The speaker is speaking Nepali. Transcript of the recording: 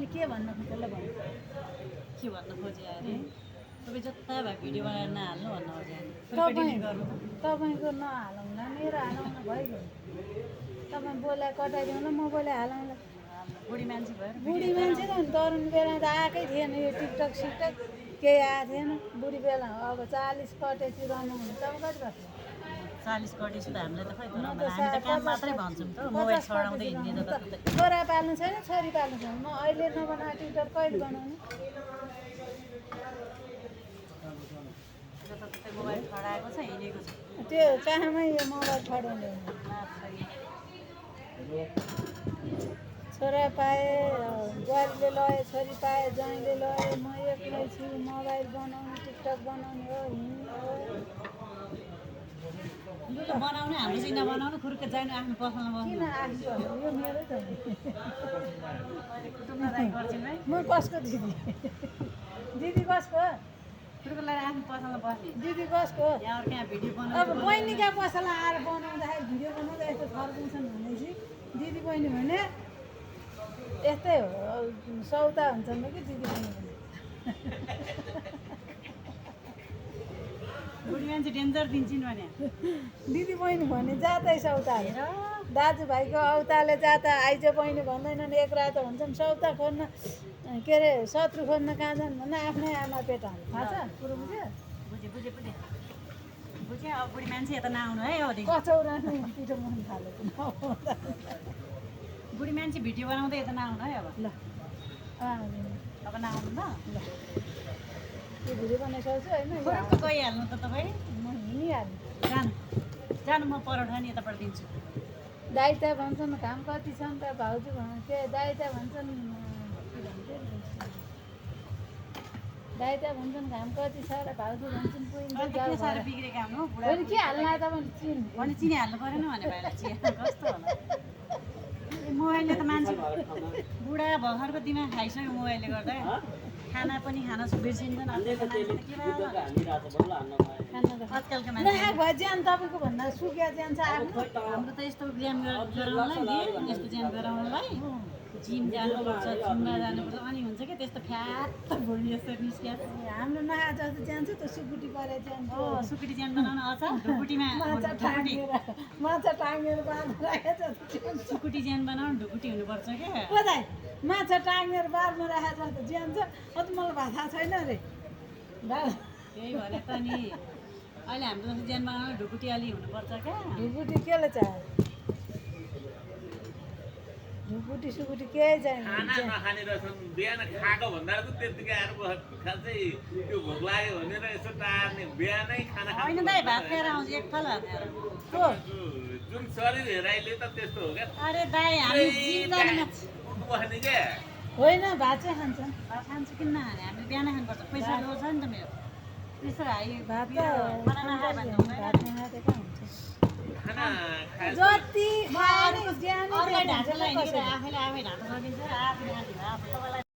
मैले के भन्न खोजेँ भन्नु के भन्न खोजेँ अरे तपाईँ जता भए भिडियो बनाएर नहाल्नु भन्न खोजेँ तपाईँको नहालौँला मेरो हालौँला भइगयो तपाईँ बोला कटाइदिउँला म बोला हालौँला बुढी मान्छे भएर बुढी मान्छे त नि तरुण बेला त आएकै थिएन यो टिकटक सिकटक केही आएको थिएन बुढी बेला अब 40 कटेपछि रमाउनु तब कति भएको 40 कटेपछि त हामीलाई त खै तर हामी त काम मात्रै भन्छौँ त मोबाइल चढाउँदै हिँड्ने जताततै छोरा पाल्नु छैन छोरी पाल्नु छैन म अहिले नबनाएको टिकटक कहिले बनाउने जताततै मोबाइल चढाएको छ हिँडेको छ त्यो कहाँमै यो मोबाइल छडाउँदै छोरा पाएँ बुहारीले लए छोरी पाएँ ज्वाइँले लए म एक्लै छु मोबाइल बनाउने टिकटक बनाउने हो हिँड्ने हो बनाउनु हाम्रो चाहिँ नबनाउनु खुर्क जानु आफ्नो पसलमा किन आफ्नो यो मेरै त गर्छौँ है म कसको दिदी दिदी कसको खुर्क लगाएर आफ्नो पसलमा बस्ने दिदी कसको यहाँ अर्को यहाँ भिडियो बनाउनु अब बहिनीका पसलमा आएर बनाउँदाखेरि भिडियो बनाउँदा यस्तो फर्किन्छन् भनेपछि दिदी बहिनी भने यस्तै हो सौता हुन्छन् कि दिदी बहिनी भने बुढी मान्छे डेन्जर दिन्छन् भने दिदी बहिनी भने जातै सौता हेर दाजुभाइको औताले जाता आइज बहिनी भन्दैनन् एक रात हुन्छन् सौता खोज्न के अरे शत्रु खोज्न कहाँ जान् भन्दा आफ्नै आमा पेट हाल्नु थाहा छ कुरो बुझ्यो बुझेँ अब बुढी मान्छे यता नआउनु है अब कचौरा नै पिठो मन थाल्यो बुढी मान्छे भिडियो बनाउँदै यता नआउनु है अब ल अब नआउनु ल त्यो भिडियो बनाइसक्छु होइन खुर्क गइहाल्नु त तपाईँ म हिँडिहाल्नु जानु म परोठा नि यताबाट दिन्छु दाइ त भन्छन् घाम कति छन् त भाउजू के दाइ त भन्छन् दाइ त भन्छन् घाम कति छ र भाउजू भन्छन् के साह्रो बिग्रेको हाम्रो बुढा होइन के हाल्नु आयो तपाईँले चिन भने चिनिहाल्नु परेन भने भाइलाई चिया कस्तो होला मोबाइलले त मान्छे बुढा भर्खरको दिमाग खाइसक्यो मोबाइलले गर्दा खाना पनि खान बिर्सिन्छन् आजकलको मान्छे ज्यान तपाईँको भन्दा सुकिया ज्यान छ आफ्नो हाम्रो त यस्तो ब्यायाम गराउनलाई नि यस्तो ज्यान गराउनलाई जिम जानुपर्छ जिममा जानुपर्छ अनि हुन्छ क्या त्यस्तो फ्याट भुँडी यस्तो निस्किया हाम्रो नखा जस्तो ज्यान छ त्यो सुकुटी परे ज्यान हो सुकुटी ज्यान बनाउन आउँछ ढुकुटीमा माछा टाङ्गेर बाँध राखेको छ सुकुटी ज्यान बनाउनु ढुकुटी हुनुपर्छ क्या कतै माछा टाङ्गेर बाँधमा राखेको छ ज्यान छ अत मलाई भएको थाहा छैन अरे त्यही भने त नि अहिले हाम्रो जस्तो ज्यान बनाउनु ढुकुटी अलि हुनुपर्छ क्या ढुकुटी केले चाह्यो ढुकुटी सुकुटी केही चाहिन्छ खाना नखाने रहेछन् बिहान खाएको भन्दा त त्यतिकै आएर खान्छै त्यो भोक लाग्यो भनेर यसो टार्ने बिहानै खाना होइन दाइ भात खाएर आउँछ एक थाल भात खाएर जुन शरीर हेराइले त त्यस्तो हो क्या अरे दाइ हामी जिम गर्ने बस्ने क्या होइन भात चाहिँ खान्छन् भात खान्छु किन नखाने हामीले बिहान खानुपर्छ पैसा लो छ नि त मेरो त्यसो हाई भात त खाना नखायो भने त हुँदैन। भात नखाएको कहाँ हुन्छ खाना खाए जति खायो नि ज्यान अरूलाई ढाँट्नलाई आफैले आफै ढाँट्न सकिन्छ आफै खान्छ